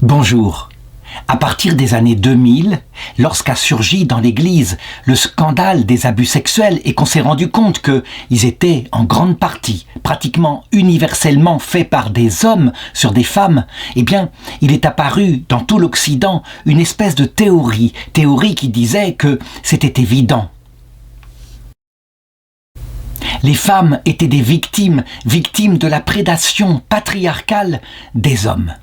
Bonjour. À partir des années 2000, lorsqu'a surgi dans l'Église le scandale des abus sexuels et qu'on s'est rendu compte qu'ils étaient en grande partie, pratiquement universellement faits par des hommes sur des femmes, eh bien, il est apparu dans tout l'Occident une espèce de théorie qui disait que c'était évident. Les femmes étaient des victimes de la prédation patriarcale des hommes.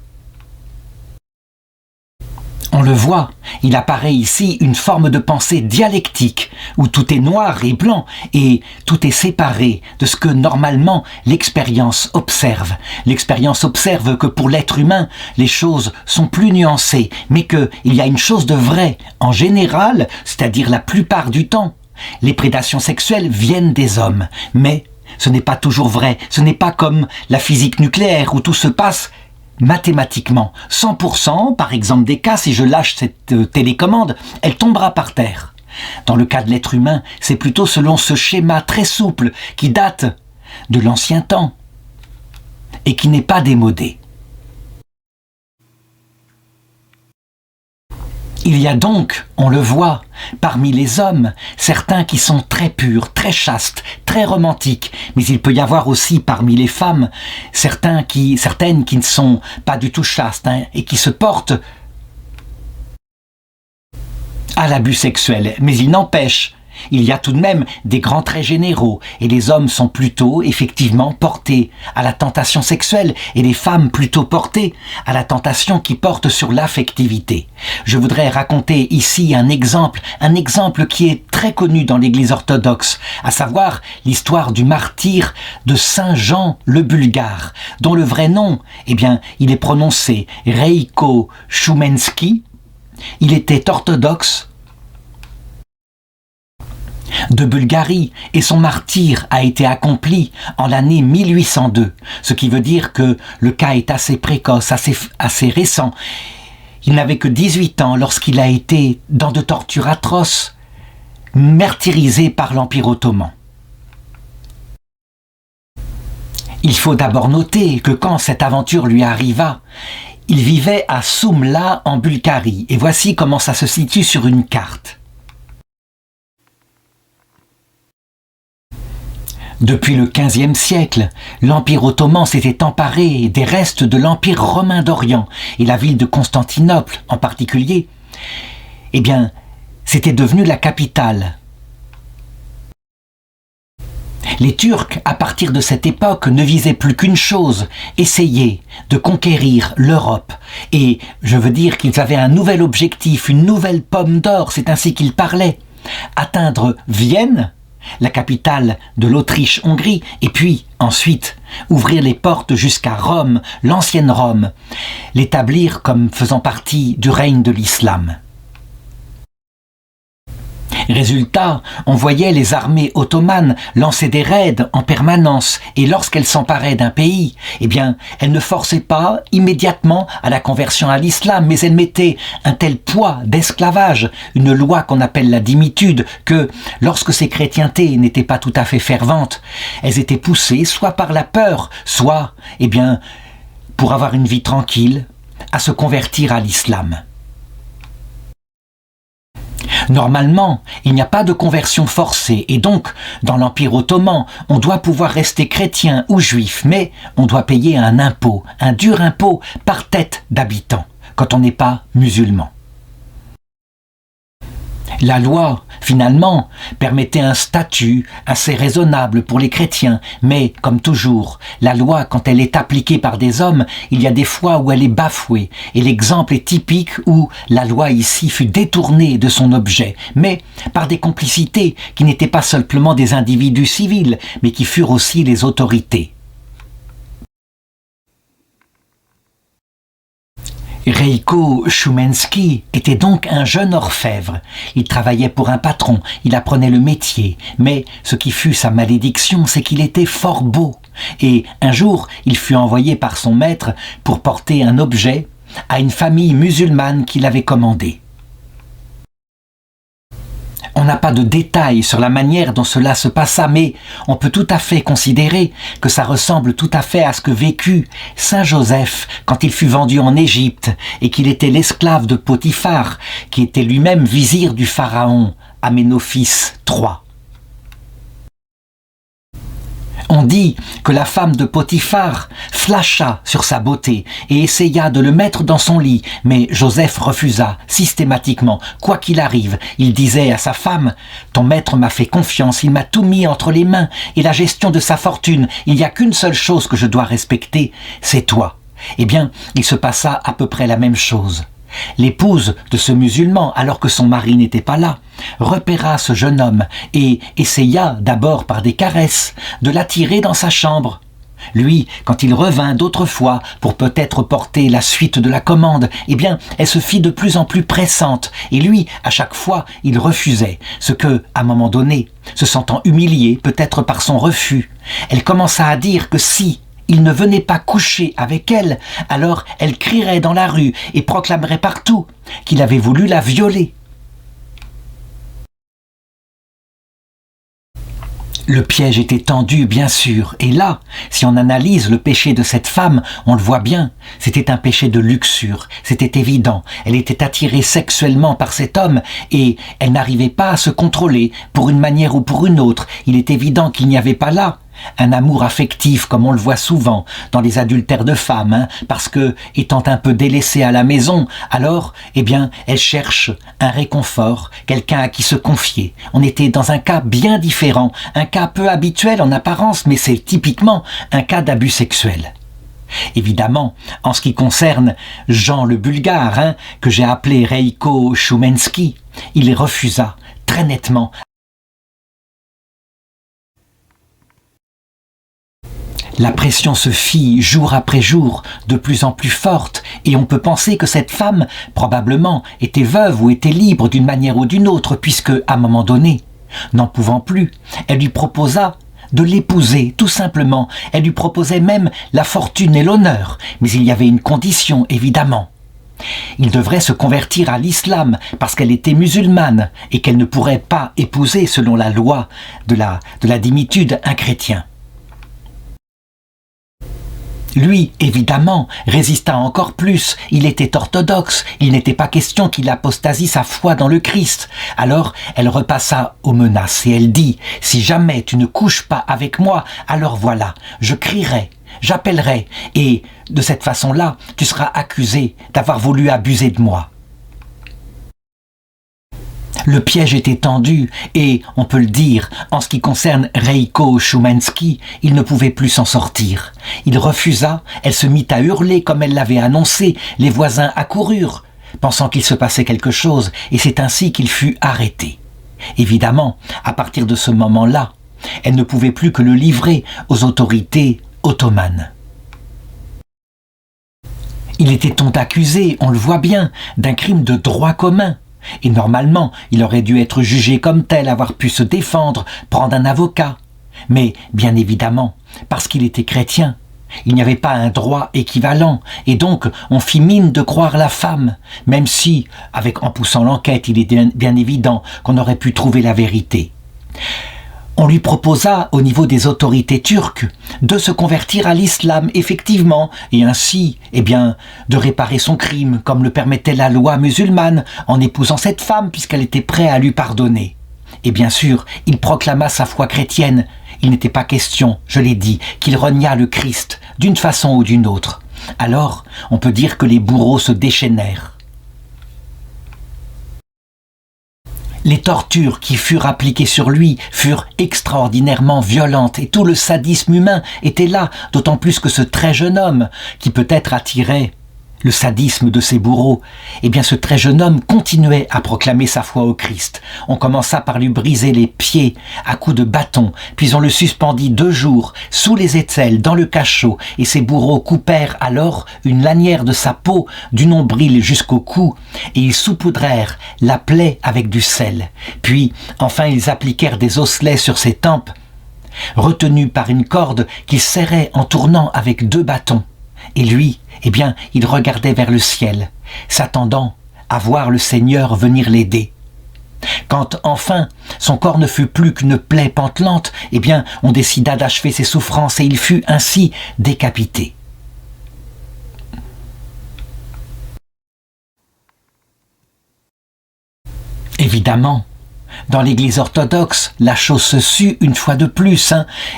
On le voit, il apparaît ici une forme de pensée dialectique où tout est noir et blanc et tout est séparé de ce que normalement l'expérience observe. L'expérience observe que pour l'être humain, les choses sont plus nuancées, mais qu'il y a une chose de vrai en général, c'est-à-dire la plupart du temps. Les prédations sexuelles viennent des hommes, mais ce n'est pas toujours vrai. Ce n'est pas comme la physique nucléaire où tout se passe mathématiquement. 100%, par exemple des cas, si je lâche cette télécommande, elle tombera par terre. Dans le cas de l'être humain, c'est plutôt selon ce schéma très souple qui date de l'ancien temps et qui n'est pas démodé. Il y a donc, on le voit, parmi les hommes, certains qui sont très purs, très chastes, très romantiques, mais il peut y avoir aussi parmi les femmes certaines qui ne sont pas du tout chastes et qui se portent à l'abus sexuel. Mais il n'empêche, il y a tout de même des grands traits généraux et les hommes sont plutôt, effectivement, portés à la tentation sexuelle et les femmes plutôt portées à la tentation qui porte sur l'affectivité. Je voudrais raconter ici un exemple qui est très connu dans l'Église orthodoxe, à savoir l'histoire du martyre de Saint Jean le Bulgare, dont le vrai nom, il est prononcé Reiko Shumenski. Il était orthodoxe de Bulgarie et son martyre a été accompli en l'année 1802, ce qui veut dire que le cas est assez précoce, assez récent. Il n'avait que 18 ans lorsqu'il a été, dans de tortures atroces, martyrisé par l'Empire ottoman. Il faut d'abord noter que quand cette aventure lui arriva, il vivait à Soumla en Bulgarie, et voici comment ça se situe sur une carte. Depuis le XVe siècle, l'Empire ottoman s'était emparé des restes de l'Empire romain d'Orient, et la ville de Constantinople en particulier, c'était devenu la capitale. Les Turcs, à partir de cette époque, ne visaient plus qu'une chose, essayer de conquérir l'Europe. Et je veux dire qu'ils avaient un nouvel objectif, une nouvelle pomme d'or, c'est ainsi qu'ils parlaient. Atteindre Vienne, la capitale de l'Autriche-Hongrie, et puis ensuite ouvrir les portes jusqu'à Rome, l'ancienne Rome, l'établir comme faisant partie du règne de l'islam. Résultat, on voyait les armées ottomanes lancer des raids en permanence et lorsqu'elles s'emparaient d'un pays, elles ne forçaient pas immédiatement à la conversion à l'islam, mais elles mettaient un tel poids d'esclavage, une loi qu'on appelle la dimitude, que lorsque ces chrétientés n'étaient pas tout à fait ferventes, elles étaient poussées soit par la peur, soit, pour avoir une vie tranquille, à se convertir à l'islam. Normalement, il n'y a pas de conversion forcée et donc, dans l'Empire ottoman, on doit pouvoir rester chrétien ou juif, mais on doit payer un impôt, un dur impôt par tête d'habitant, quand on n'est pas musulman. La loi, finalement, permettait un statut assez raisonnable pour les chrétiens, mais, comme toujours, la loi, quand elle est appliquée par des hommes, il y a des fois où elle est bafouée, et l'exemple est typique où la loi ici fut détournée de son objet, mais par des complicités qui n'étaient pas simplement des individus civils, mais qui furent aussi les autorités. Reiko Shumenski était donc un jeune orfèvre. Il travaillait pour un patron, il apprenait le métier, mais ce qui fut sa malédiction, c'est qu'il était fort beau. Et un jour, il fut envoyé par son maître pour porter un objet à une famille musulmane qu'il avait commandée. On On n'a pas de détails sur la manière dont cela se passa, mais on peut tout à fait considérer que ça ressemble tout à fait à ce que vécut Saint Joseph quand il fut vendu en Égypte et qu'il était l'esclave de Potiphar, qui était lui-même vizir du pharaon Aménophis III. On dit que la femme de Potiphar flasha sur sa beauté et essaya de le mettre dans son lit, mais Joseph refusa systématiquement. Quoi qu'il arrive, il disait à sa femme « Ton maître m'a fait confiance, il m'a tout mis entre les mains et la gestion de sa fortune, il n'y a qu'une seule chose que je dois respecter, c'est toi. » Eh bien, il se passa à peu près la même chose. L'épouse de ce musulman, alors que son mari n'était pas là, repéra ce jeune homme et essaya, d'abord par des caresses, de l'attirer dans sa chambre. Lui, quand il revint d'autres fois pour peut-être porter la suite de la commande, eh bien, elle se fit de plus en plus pressante, et lui, à chaque fois, il refusait, ce que, à un moment donné, se sentant humilié, peut-être par son refus, elle commença à dire que si il ne venait pas coucher avec elle, alors elle crierait dans la rue et proclamerait partout qu'il avait voulu la violer. Le piège était tendu, bien sûr, et là, si on analyse le péché de cette femme, on le voit bien, c'était un péché de luxure, c'était évident, elle était attirée sexuellement par cet homme, et elle n'arrivait pas à se contrôler, pour une manière ou pour une autre, il est évident qu'il n'y avait pas là un amour affectif comme on le voit souvent dans les adultères de femmes, parce que, étant un peu délaissée à la maison, alors, eh bien, elle cherche un réconfort, quelqu'un à qui se confier. On était dans un cas bien différent, un cas peu habituel en apparence, mais c'est typiquement un cas d'abus sexuel. Évidemment, en ce qui concerne Jean le Bulgare, que j'ai appelé Reiko Shumensky, il refusa très nettement. La pression se fit jour après jour de plus en plus forte et on peut penser que cette femme, probablement, était veuve ou était libre d'une manière ou d'une autre puisque, à un moment donné, n'en pouvant plus, elle lui proposa de l'épouser, tout simplement. Elle lui proposait même la fortune et l'honneur, mais il y avait une condition, évidemment. Il devrait se convertir à l'islam parce qu'elle était musulmane et qu'elle ne pourrait pas épouser, selon la loi de la dimitude, un chrétien. Lui, évidemment, résista encore plus. Il était orthodoxe. Il n'était pas question qu'il apostasie sa foi dans le Christ. Alors, elle repassa aux menaces et elle dit « Si jamais tu ne couches pas avec moi, alors voilà, je crierai, j'appellerai et de cette façon-là, tu seras accusé d'avoir voulu abuser de moi. » Le piège était tendu et, on peut le dire, en ce qui concerne Reiko Shumensky, il ne pouvait plus s'en sortir. Il refusa, elle se mit à hurler comme elle l'avait annoncé, les voisins accoururent, pensant qu'il se passait quelque chose, et c'est ainsi qu'il fut arrêté. Évidemment, à partir de ce moment-là, elle ne pouvait plus que le livrer aux autorités ottomanes. Il était donc accusé, on le voit bien, d'un crime de droit commun. Et normalement, il aurait dû être jugé comme tel, avoir pu se défendre, prendre un avocat. Mais, bien évidemment, parce qu'il était chrétien, il n'y avait pas un droit équivalent, et donc on fit mine de croire la femme, même si, en poussant l'enquête, il est bien évident qu'on aurait pu trouver la vérité. On lui proposa, au niveau des autorités turques, de se convertir à l'islam, effectivement, et ainsi, de réparer son crime, comme le permettait la loi musulmane, en épousant cette femme, puisqu'elle était prête à lui pardonner. Et bien sûr, il proclama sa foi chrétienne. Il n'était pas question, je l'ai dit, qu'il reniât le Christ, d'une façon ou d'une autre. Alors, on peut dire que les bourreaux se déchaînèrent. Les tortures qui furent appliquées sur lui furent extraordinairement violentes et tout le sadisme humain était là, d'autant plus que ce très jeune homme, qui peut-être attirait le sadisme de ses bourreaux, ce très jeune homme continuait à proclamer sa foi au Christ. On commença par lui briser les pieds à coups de bâton, puis on le suspendit 2 jours sous les aisselles dans le cachot, et ses bourreaux coupèrent alors une lanière de sa peau du nombril jusqu'au cou, et ils saupoudrèrent la plaie avec du sel. Puis, enfin, ils appliquèrent des osselets sur ses tempes, retenus par une corde qu'ils serraient en tournant avec 2 bâtons. Et lui, il regardait vers le ciel, s'attendant à voir le Seigneur venir l'aider. Quand enfin son corps ne fut plus qu'une plaie pantelante, eh bien on décida d'achever ses souffrances et il fut ainsi décapité. Évidemment, dans l'Église orthodoxe, la chose se sut une fois de plus,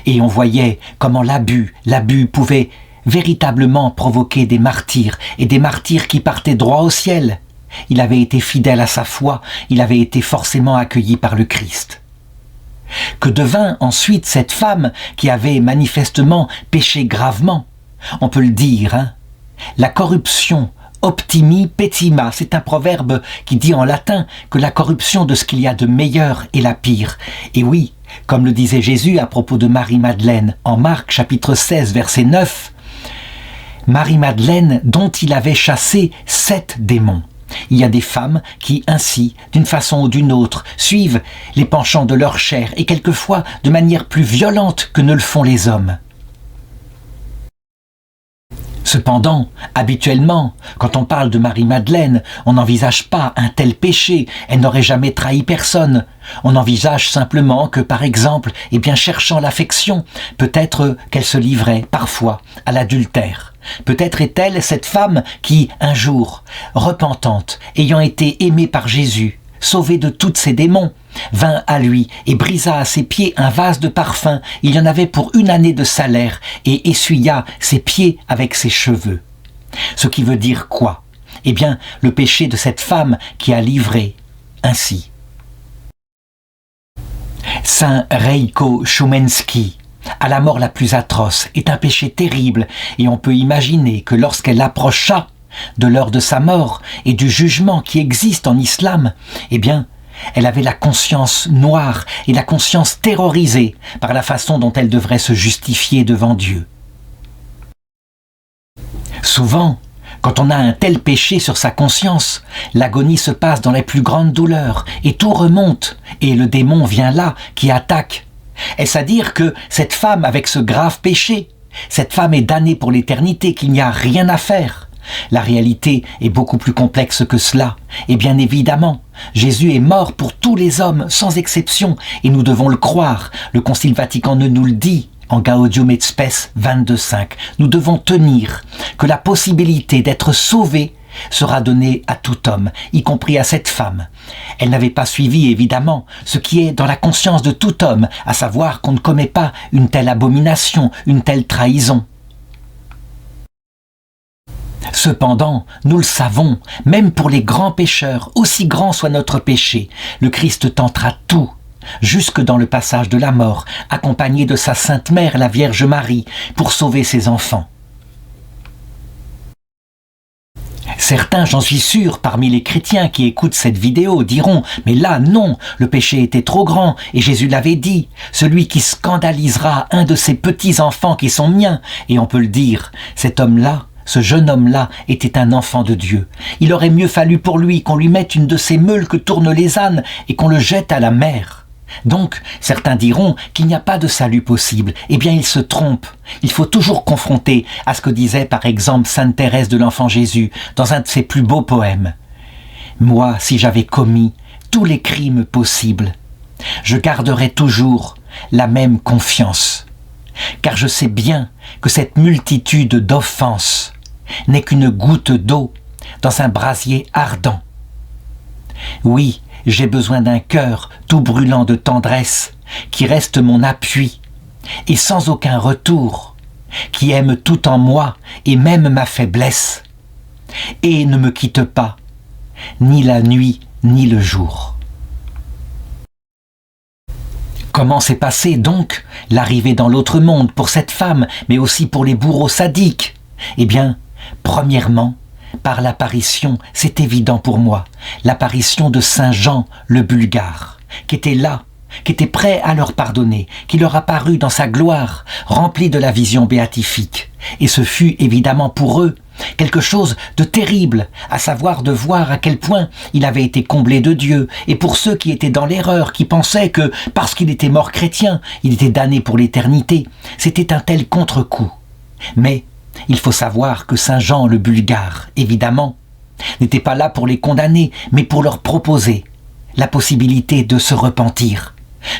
et on voyait comment l'abus pouvait véritablement provoquer des martyrs, et des martyrs qui partaient droit au ciel. Il avait été fidèle à sa foi, il avait été forcément accueilli par le Christ. Que devint ensuite cette femme qui avait manifestement péché gravement? On peut le dire, la corruption optimi petima, c'est un proverbe qui dit en latin que la corruption de ce qu'il y a de meilleur est la pire. Et oui, comme le disait Jésus à propos de Marie-Madeleine en Marc chapitre 16 verset 9, Marie-Madeleine dont il avait chassé 7 démons. Il y a des femmes qui ainsi, d'une façon ou d'une autre, suivent les penchants de leur chair et quelquefois de manière plus violente que ne le font les hommes. Cependant, habituellement, quand on parle de Marie-Madeleine, on n'envisage pas un tel péché, elle n'aurait jamais trahi personne. On envisage simplement que, par exemple, cherchant l'affection, peut-être qu'elle se livrait, parfois, à l'adultère. Peut-être est-elle cette femme qui, un jour, repentante, ayant été aimée par Jésus, sauvée de tous ses démons, vint à lui et brisa à ses pieds un vase de parfum. Il y en avait pour 1 année de salaire et essuya ses pieds avec ses cheveux. Ce qui veut dire quoi? Eh bien, le péché de cette femme qui a livré ainsi. Saint Reiko Shumenski, à la mort la plus atroce, est un péché terrible et on peut imaginer que lorsqu'elle approcha de l'heure de sa mort et du jugement qui existe en islam, elle avait la conscience noire et la conscience terrorisée par la façon dont elle devrait se justifier devant Dieu. Souvent, quand on a un tel péché sur sa conscience, l'agonie se passe dans les plus grandes douleurs et tout remonte et le démon vient là qui attaque. Est-ce à dire que cette femme avec ce grave péché, cette femme est damnée pour l'éternité, qu'il n'y a rien à faire? La réalité est beaucoup plus complexe que cela. Et bien évidemment, Jésus est mort pour tous les hommes, sans exception, et nous devons le croire. Le Concile Vatican II nous le dit en Gaudium et Spes 22.5. Nous devons tenir que la possibilité d'être sauvé sera donnée à tout homme, y compris à cette femme. Elle n'avait pas suivi, évidemment, ce qui est dans la conscience de tout homme, à savoir qu'on ne commet pas une telle abomination, une telle trahison. Cependant, nous le savons, même pour les grands pécheurs, aussi grand soit notre péché, le Christ tentera tout, jusque dans le passage de la mort, accompagné de sa Sainte Mère, la Vierge Marie, pour sauver ses enfants. Certains, j'en suis sûr, parmi les chrétiens qui écoutent cette vidéo diront « Mais là, non, le péché était trop grand, et Jésus l'avait dit, celui qui scandalisera un de ces petits-enfants qui sont miens. » Et on peut le dire, cet homme-là, ce jeune homme-là était un enfant de Dieu. Il aurait mieux fallu pour lui qu'on lui mette une de ces meules que tournent les ânes et qu'on le jette à la mer. Donc, certains diront qu'il n'y a pas de salut possible. Eh bien, ils se trompent. Il faut toujours confronter à ce que disait par exemple Sainte Thérèse de l'Enfant Jésus dans un de ses plus beaux poèmes. « Moi, si j'avais commis tous les crimes possibles, je garderais toujours la même confiance. Car je sais bien que cette multitude d'offenses n'est qu'une goutte d'eau dans un brasier ardent. Oui, j'ai besoin d'un cœur tout brûlant de tendresse, qui reste mon appui, et sans aucun retour, qui aime tout en moi et même ma faiblesse, et ne me quitte pas, ni la nuit ni le jour. » Comment s'est passée donc l'arrivée dans l'autre monde pour cette femme, mais aussi pour les bourreaux sadiques? Eh bien, premièrement, par l'apparition, c'est évident pour moi, l'apparition de Saint Jean le Bulgare, qui était là, qui était prêt à leur pardonner, qui leur apparut dans sa gloire, rempli de la vision béatifique. Et ce fut évidemment pour eux quelque chose de terrible, à savoir de voir à quel point il avait été comblé de Dieu. Et pour ceux qui étaient dans l'erreur, qui pensaient que parce qu'il était mort chrétien, il était damné pour l'éternité, c'était un tel contre-coup. Mais il faut savoir que Saint Jean le Bulgare, évidemment, n'était pas là pour les condamner, mais pour leur proposer la possibilité de se repentir,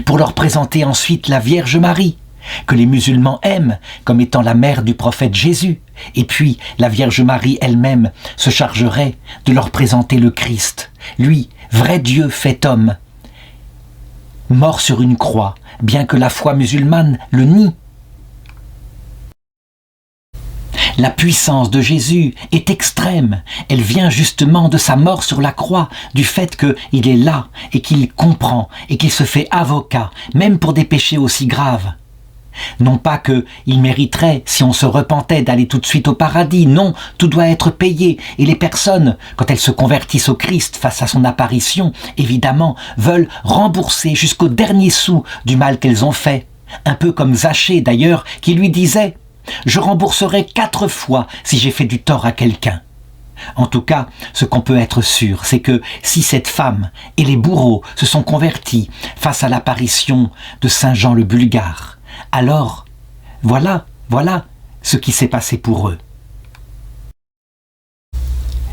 pour leur présenter ensuite la Vierge Marie, que les musulmans aiment comme étant la mère du prophète Jésus, et puis la Vierge Marie elle-même se chargerait de leur présenter le Christ, lui, vrai Dieu fait homme, mort sur une croix, bien que la foi musulmane le nie. La puissance de Jésus est extrême. Elle vient justement de sa mort sur la croix, du fait qu'il est là et qu'il comprend et qu'il se fait avocat, même pour des péchés aussi graves. Non pas qu'il mériterait, si on se repentait, d'aller tout de suite au paradis. Non, tout doit être payé. Et les personnes, quand elles se convertissent au Christ face à son apparition, évidemment, veulent rembourser jusqu'au dernier sou du mal qu'elles ont fait. Un peu comme Zachée d'ailleurs, qui lui disait « Je rembourserai 4 fois si j'ai fait du tort à quelqu'un ». En tout cas, ce qu'on peut être sûr, c'est que si cette femme et les bourreaux se sont convertis face à l'apparition de Saint Jean le Bulgare, alors, voilà ce qui s'est passé pour eux.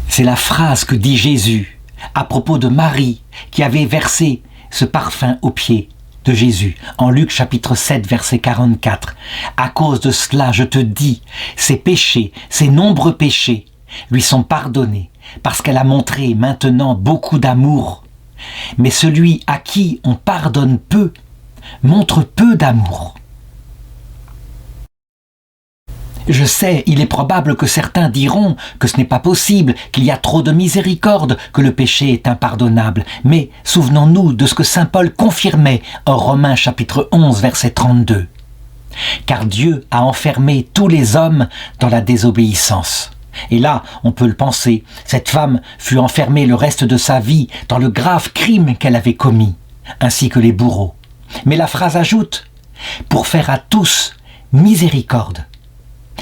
C'est la phrase que dit Jésus à propos de Marie qui avait versé ce parfum aux pieds de Jésus, en Luc chapitre 7, verset 44. « À cause de cela, je te dis, ses péchés, ses nombreux péchés, lui sont pardonnés, parce qu'elle a montré maintenant beaucoup d'amour. Mais celui à qui on pardonne peu, montre peu d'amour. » Je sais, il est probable que certains diront que ce n'est pas possible, qu'il y a trop de miséricorde, que le péché est impardonnable. Mais souvenons-nous de ce que saint Paul confirmait en Romains chapitre 11, verset 32. Car Dieu a enfermé tous les hommes dans la désobéissance. Et là, on peut le penser, cette femme fut enfermée le reste de sa vie dans le grave crime qu'elle avait commis, ainsi que les bourreaux. Mais la phrase ajoute, pour faire à tous miséricorde.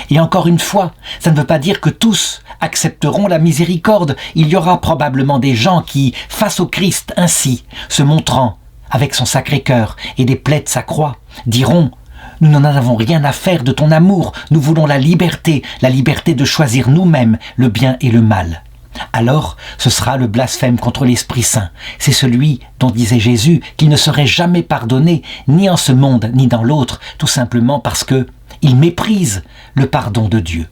Et encore une fois, ça ne veut pas dire que tous accepteront la miséricorde. Il y aura probablement des gens qui, face au Christ ainsi, se montrant avec son Sacré-Cœur et des plaies de sa croix, diront « Nous n'en avons rien à faire de ton amour, nous voulons la liberté de choisir nous-mêmes le bien et le mal. » Alors, ce sera le blasphème contre l'Esprit Saint. C'est celui dont disait Jésus qu'il ne serait jamais pardonné, ni en ce monde, ni dans l'autre, tout simplement parce que il méprise le pardon de Dieu.